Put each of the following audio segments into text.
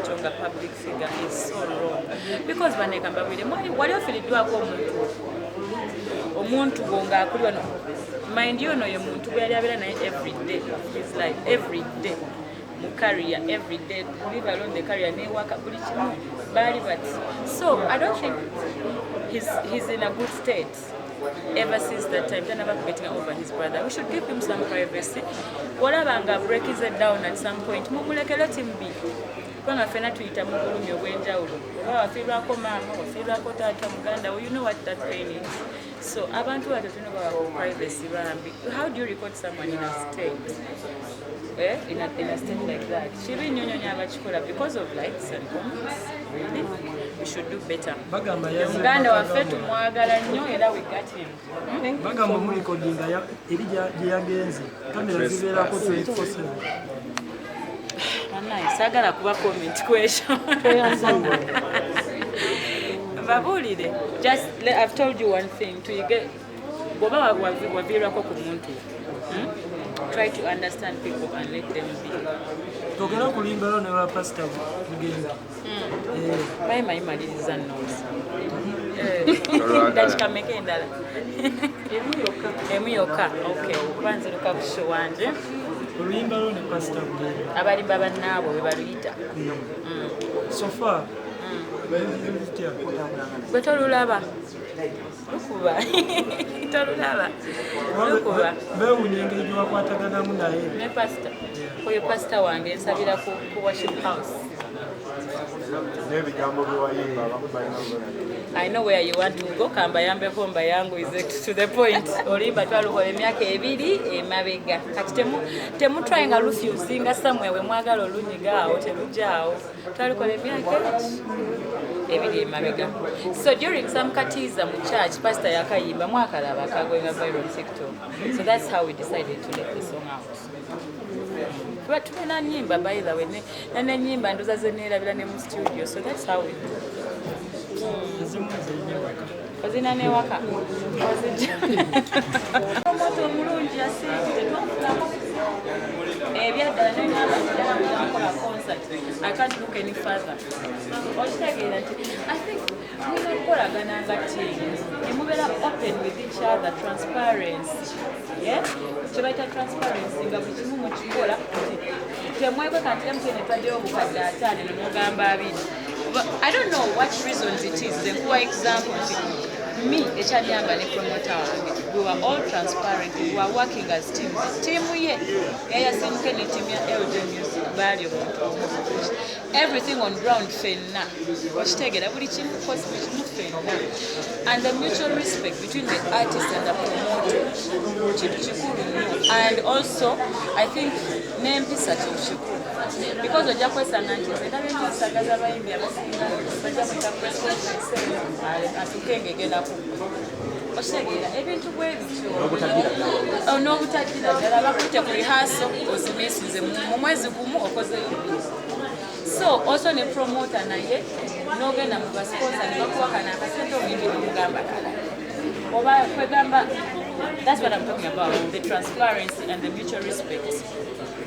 Chonga public figure is so wrong because banekamba bile wali ofiriddwako omuntu gonga akulwa no mind you no ye muntu bwe yali abera naye every day of his life every day mu career every day leave alone the career ne waka buli kimu bali but so I don't think he's in a good state ever since that time. They're never getting over his brother. We should give him some privacy. Whatever breaks it down at some point. Mumuleke let him be. Kwanga fena tuita mugulumye wenjawulo. Wafirwa ko mama, wafirwa ko tata muganda. You know what that pain is. So abantu batatu about privacy rambi. How do you record someone in a state? In a state like that. Shibi nyonyonya abachikola because of likes and comments. Really? We should do better. Muganda waffe tumwagala nnyo era we got him. Bagamba mu recordinga ya Lydia yagenze. Kamera zibeerako 24/7. Sagala kuba comment question. Babulire. Just I've told you one thing to you get goba wavirako ku muntu. Try to understand people and let them be. Togera kulimbalo ne wa pastor mugenza. Bye my maliriza nose. That can make endala. Emuyoka. Okay. Kwanza luka kushwanje. Kulimbalo ne pastor mugenza. Abali baba nabo be baluyita. So far. Betolulaba. Lukuba. Tolulaba. Lukuba. Bewunyenge jwa kwatagana mu naye. Ne pastor. Oyo pastor wange nsabira ku worship house. I know where you want to go. Kamba yambe komba yangu is to the point. Olimba twalukola emyaka ebiri emabega. Kati temu trying to refuse nga somewhere we mwagala olunyigawo telujjawo. Twalukola emyaka ebiri emabega. So during some katiza mu church pastor yakayimba mwakalaba kagwenga viral TikTok. So that's how we decided to let the song out. But tuna nyimba by the way ne nyimba ndoza zenera ne mu studio, so that's how we do. Ozina ne waka moto mulungi asente ebyadala ne naba concert. I can't look any further. I think munakolagana nga team emubera open with each other, transparency. Yeah, kibaita transparency nga buli kimu mukikola temwekwe kati emutene twaddeyo obukadde ataano ne mugamba abiri. I don't know what reasons it is. The for example, me, ekyanyamba ne promoter wange, we were all transparent. We were working as teams. Team ye, yayasenke ne team ya LJ Music, bali omuntu. Everything on ground fenna. Okitegera buli kimu kosi buli kimu fenna. And the mutual respect between the artist and the promoter, kintu kikulu nnyo. And also, I think n'empisa kintu kikulu. Because ojja kwesanga nti endabye nosagaza abayimbi abasinga bajja kuta press conference atukengegera ku osegera ebintu bwebityo n'obutagira ddala bakutte ku rehearsal ozimisize mu mwezi gumu okozeyo. So also ne promoter naye n'ogenda mu basponsa ne bakuwakana akasente obuyimbi n'omugamba kala oba kwegamba. That's what I'm talking about, the transparency and the mutual respect,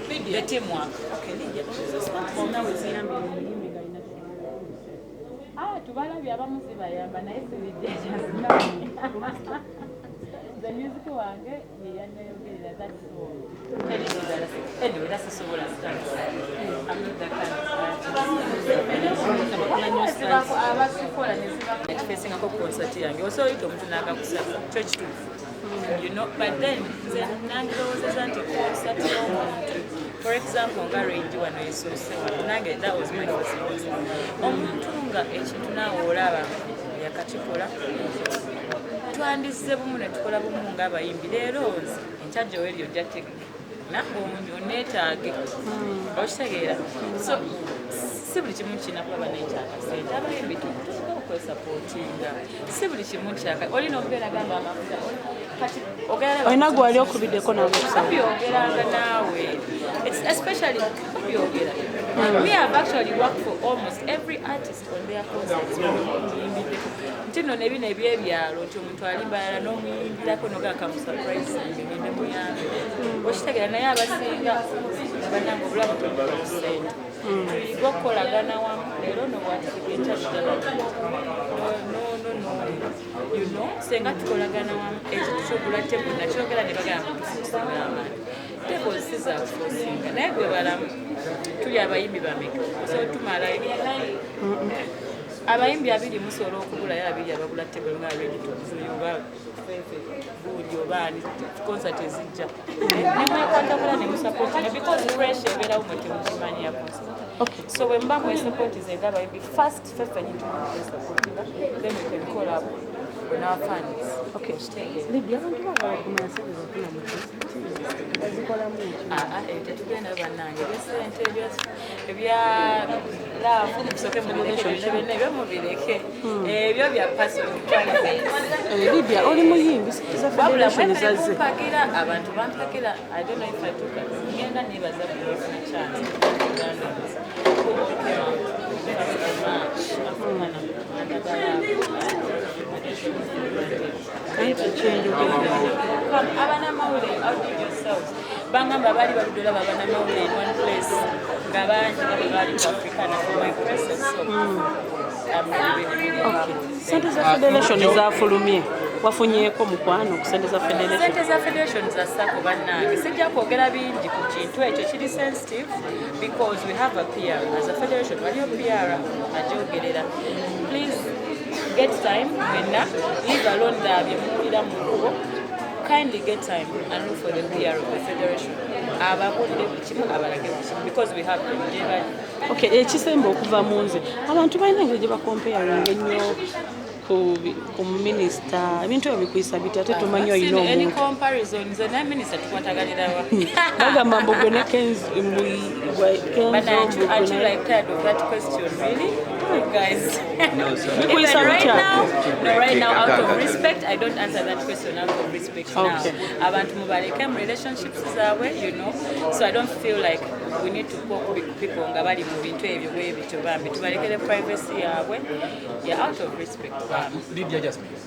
the teamwork. Okay, Lydia. The musical wange, that's all. Anyway, that's the soul of stance. I'm not that kind of facing a concert yange. Also, you don't know church too. You know, but then for example, that was my first concert. Omutunga ekintu nawe olaba yakakikola twandize bumu ne tukola bumu ng'abayimbi leero enkyajo weryo ojja tegeka oneetaage okitegeera. So si buli kimu kinakuba nekyaka sente abayimbi tusobola okwesapootinga si buli kimu kyaka olina obeera gamba amafuta kati olina gwali okubiddeko nawe ogeranga naawe especially obyogera. We have actually worked for almost every artist on their concerts. Ntino ne bino ebyebyalo nti omuntu alimbalala n'omuyimbirako n'ogaka mu surprise ngende muyambe okitegeera naye abasinga bannange obulamu tebula ku ssente tuyiga okukolagana wamu leero no senga tukolagana wamu ekitutugula tebulu nakyogera ne bagamba tufuusinga amaani tebulu si zakufuusinga naye gwe balamu tuli abayimbi bameka osobola tumalayo abayimbi 2 musobola okugulayo 2 abagula tebulu nga abedituzuyuba buli obaani concert ezijja nemwekwatagula nemusapootinga because fresh ebeerawo mwe temukimanyi ya concert so bwe mba mwesapotize nga abayimbi first tumwesapotinga then we can call up on our fans. Okay. Lydia, abantu bagala kumanya sente zafuna mu bazikolamu tetugenda bannange besente ebya laafu musoke ebyo mubireke ebyo bya personal Lydia oli muyimbi za federation zaze abantu bampakira I don't know if I took it ngenda nebaza ku chance bangamba bali baludola babana mawule in one place ngabanji bali ku Africa na for my process sente za federation zafulumye wafunyeko mukwano ku sente za federation za sako bannange sijja kwogera bingi ku kintu ekyo kiri sensitive because we have a PR as a federation waliyo PR ajogerera please get time wenna leave alone the muwulira mu kubo kindly get time and look for the PR of the federation ababulire kimu abalage kimu because we have them okay ekisemba okuva mu nze abantu balina engeri gye bakompeyaringa ennyo ku minister ebintu ebikuyisa biti ate tumanyi oyina omuntu any comparison nze na minister tukwatagalirawa bagamba mbogwe ne Kenzo but aren't you like tired of that question really guys right now out of respect I don't answer that question out of respect now abantu mubaleke mu relationships zaabwe you know so I don't feel like we need to poke people nga bali mu bintu ebyo bwebityo bambi tubalekere privacy yaabwe out of respect Lydia Jazimine